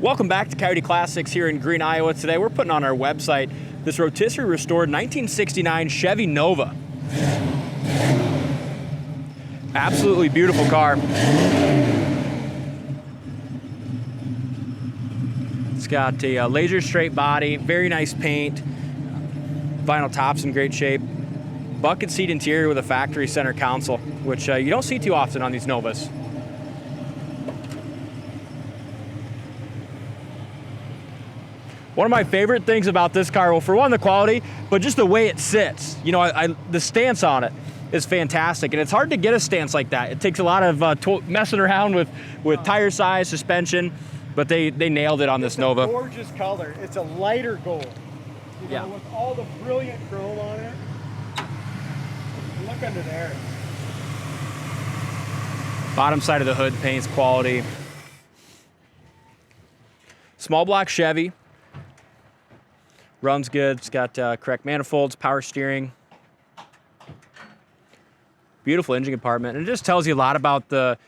Welcome back to Coyote Classics here in Green, Iowa. Today we're putting on our website this rotisserie restored 1969 Chevy Nova. Absolutely beautiful car. It's got a laser straight body, very nice paint, vinyl tops in great shape, bucket seat interior with a factory center console, which you don't see too often on these Novas. One of my favorite things about this car, well, for one, the quality, but just the way it sits. You know, the stance on it is fantastic, and it's hard to get a stance like that. It takes a lot of messing around with tire size, suspension, but they nailed it on this Nova. It's a gorgeous color. It's a lighter gold. You know, yeah. With all the brilliant chrome on it. Look under there. Bottom side of the hood paint's quality. Small block Chevy. Runs good. It's got correct manifolds, power steering. Beautiful engine compartment. And it just tells you a lot about the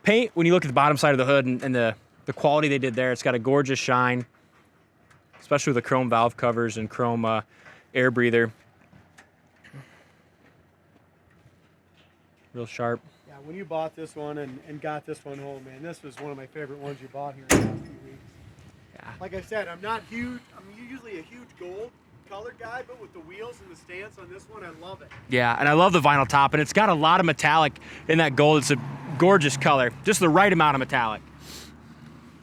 paint when you look at the bottom side of the hood and the quality they did there. It's got a gorgeous shine, especially with the chrome valve covers and chrome air breather. Real sharp. Yeah, when you bought this one and got this one home, man, this was one of my favorite ones you bought here in the last few weeks. Yeah. Like I said, I'm not huge. I'm usually a huge gold colored guy, but with the wheels and the stance on this one, I love it. Yeah, and I love the vinyl top, and it's got a lot of metallic in that gold. It's a gorgeous color, just the right amount of metallic.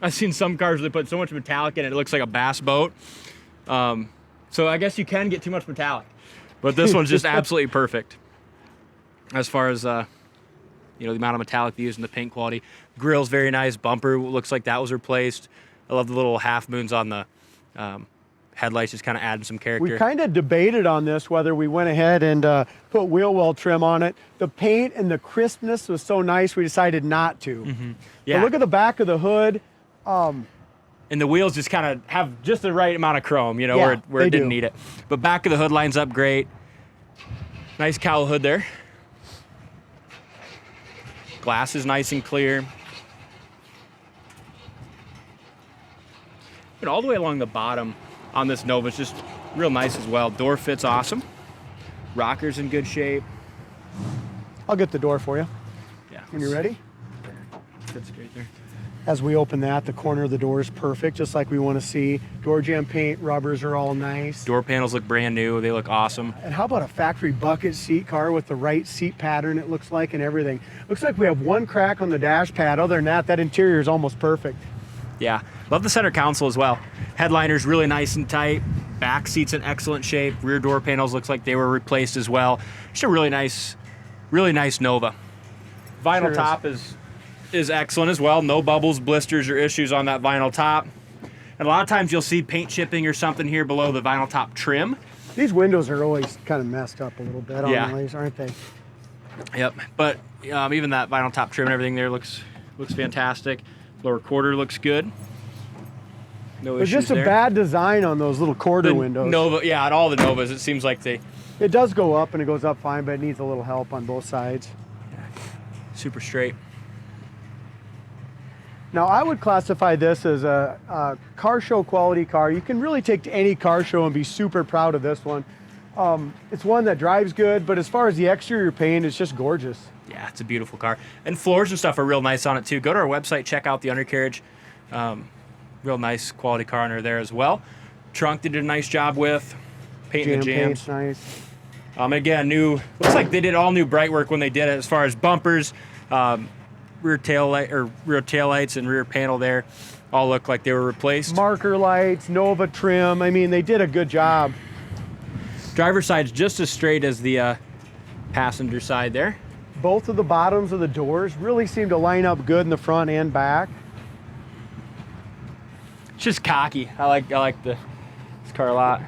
I've seen some cars where they put so much metallic in it, it looks like a bass boat. So I guess you can get too much metallic, but this one's just absolutely perfect as far as you know, the amount of metallic they use in the paint quality. Grill's very nice. Bumper looks like that was replaced. I love the little half moons on the headlights, just kind of adding some character. We kind of debated on this whether we went ahead and put wheel well trim on it. The paint and the crispness was so nice, we decided not to. Mm-hmm. Yeah. But look at the back of the hood. And the wheels just kind of have just the right amount of chrome, you know, yeah, where it didn't do. need it. But back of the hood lines up great. Nice cowl hood there. Glass is nice and clear. But all the way along the bottom on this Nova is just real nice as well. Door fits awesome. Rocker's in good shape. I'll get the door for you. Yeah. When you're ready. Fits great there. As we open that, the corner of the door is perfect, just like we want to see. Door jamb paint, rubbers are all nice. Door panels look brand new. They look awesome. And how about a factory bucket seat car with the right seat pattern, it looks like, and everything. Looks like we have one crack on the dash pad. Other than that, that interior is almost perfect. Yeah, love the center console as well. Headliner's really nice and tight. Back seat's in excellent shape. Rear door panels looks like they were replaced as well. Just a really nice Nova. Vinyl Sure top is excellent as well. No bubbles, blisters, or issues on that vinyl top. And a lot of times you'll see paint chipping or something here below the vinyl top trim. These windows are always kind of messed up a little bit on these, aren't they? Yep, but even that vinyl top trim and everything there looks fantastic. Lower quarter looks good. No There's issues just a there. bad design on those little quarter windows. Nova, yeah, on all the Novas, it seems like they... It does go up and it goes up fine, but it needs a little help on both sides. Super straight. Now, I would classify this as a car show quality car. You can really take to any car show and be super proud of this one. It's one that drives good, but as far as the exterior paint, it's just gorgeous. Yeah, it's a beautiful car. And floors and stuff are real nice on it too. Go to our website, check out the Undercarriage. Real nice quality car under there as well. Trunk they did a nice job with. Painting the jams. Paint's nice. Again, looks like they did all new bright work when they did it as far as bumpers, rear tail lights and rear panel there. All look like they were replaced. Marker lights, Nova trim. I mean, they did a good job. Driver's side's just as straight as the passenger side there. Both of the bottoms of the doors really seem to line up good in the front and back. It's just cocky. I like this car a lot.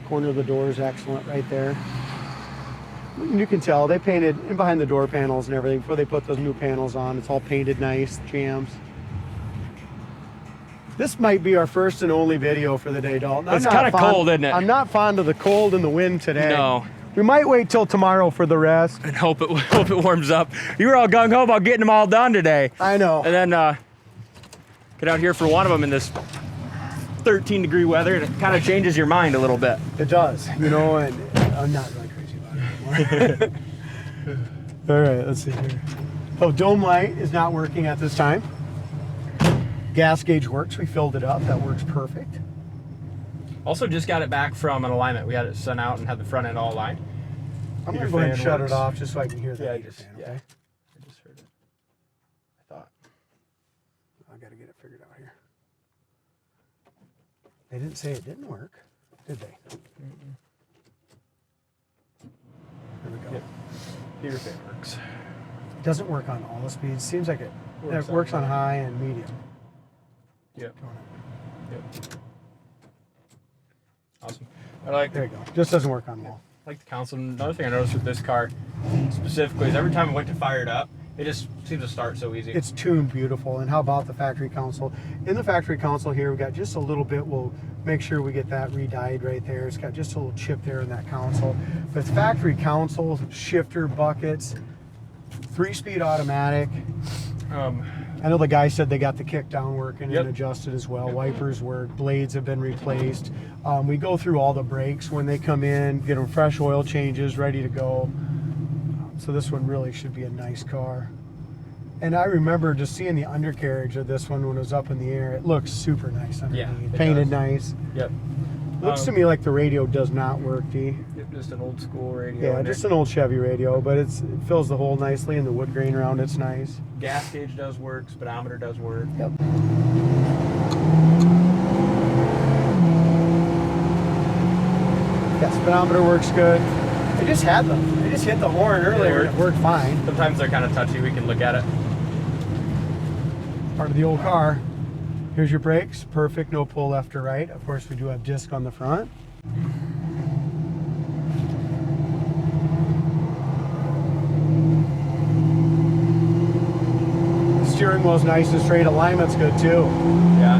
Corner of the door is excellent right there. You can tell they painted in behind the door panels and everything before they put those new panels on. It's all painted nice, jams. This might be our first and only video for the day, Dalton. It's kind of cold, isn't it? I'm not fond of the cold and the wind today. No. We might wait till tomorrow for the rest. And hope it warms up. You were all gung-ho about getting them all done today. I know. And then Get out here for one of them in this 13-degree weather, and it kind of changes your mind a little bit. It does, you know, and I'm not really crazy about it anymore. All right, let's see here. Oh, dome light is not working at this time. Gas gauge works. We filled it up. That works perfect. Also just got it back from an alignment. We had it sent out and had the front end all aligned. I'm going to go ahead and shut it off just so I can hear the heater fan, okay? I just heard it. I thought. I got to get it figured out here. They didn't say it didn't work, did they? Mm-mm. There we go. Yep. Heater fan works. It doesn't work on all the speeds. Seems like it works on high and medium. Yep. Yep. Awesome. There you go. Just doesn't work on all. I like the console. Another thing I noticed with this car specifically is every time I went to fire it up, it just seems to start so easy. It's tuned beautiful. And how about the factory console? In the factory console here, we got just a little bit. We'll make sure we get that re-dyed right there. It's got just a little chip there in that console. But it's factory console, shifter, buckets, 3-speed automatic. I know the guy said they got the kick down working and adjusted as well. Wipers work, blades have been replaced. We go through all the brakes when they come in, get them fresh oil changes, ready to go. So this one really should be a nice car. And I remember just seeing the undercarriage of this one when it was up in the air. It looks super nice underneath. Yeah, painted nice. Yep. Looks to me like the radio does not work, D. Yep, just an old school radio. Yeah, just an old Chevy radio, but it fills the hole nicely and the wood grain around it's nice. Gas gauge does work, speedometer does work. Yep. Yeah, speedometer works good. I just had them. I just hit the horn earlier and it worked fine. Sometimes they're kind of touchy. We can look at it. Part of the old car. Here's your brakes. Perfect. No pull left or right. Of course, we do have disc on the front. The steering wheel's nice and straight. Alignment's good too. Yeah.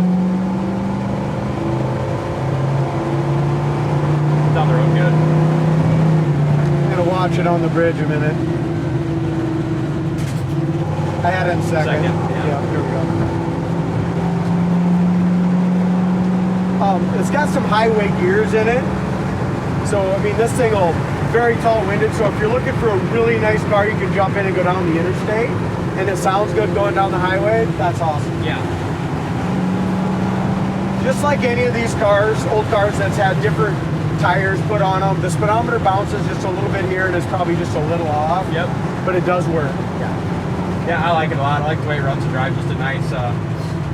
Down the road good. I'm gonna watch it on the bridge a minute. I had it in second. Yeah, here we go. It's got some highway gears in it. So, I mean, this thing will very tall winded. So if you're looking for a really nice car, you can jump in and go down the interstate. And it sounds good going down the highway. That's awesome. Yeah. Just like any of these cars, old cars that's had different tires put on them, the speedometer bounces just a little bit here and it's probably just a little off. Yep. But it does work. Yeah. Yeah, I like it a lot. I like the way it runs and drives. Just a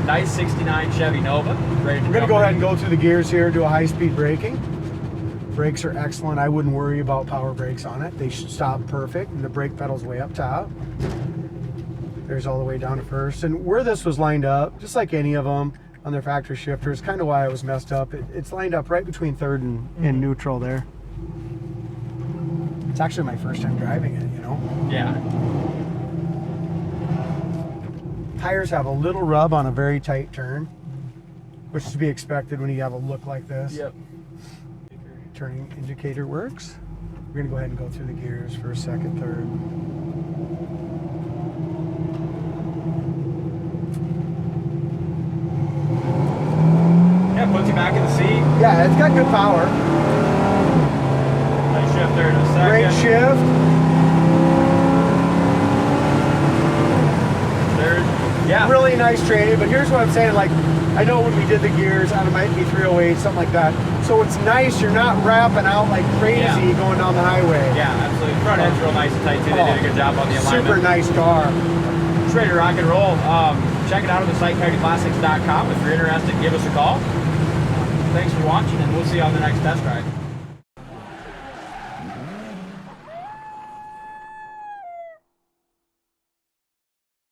nice 69 Chevy Nova. Ready to We're gonna go ahead and go through the gears here, do a high-speed braking. Brakes are excellent. I wouldn't worry about power brakes on it. They should stop perfect, and the brake pedal's way up top. There's all the way down to first. And where this was lined up, just like any of them on their factory shifters, kind of why I was messed up. It's lined up right between third and neutral there. It's actually my first time driving it, you know? Yeah. Tires have a little rub on a very tight turn, which is to be expected when you have a look like this. Yep. Turning indicator works. We're gonna go ahead and go through the gears for a second, third. Yeah, puts you back in the seat. Yeah, it's got good power. Nice shift there in a second. Great shift. Third. Yeah. Really nice training, but here's what I'm saying, like, I know when we did the gears, it might be 308, something like that. So it's nice, you're not wrapping out like crazy going down the highway. Yeah, absolutely. Front end's real nice and tight too. They did a good job on the alignment. Super nice car. It's ready to rock and roll. Check it out on the site, coyoteclassics.com. If you're interested, give us a call. Thanks for watching, and we'll see you on the next test drive.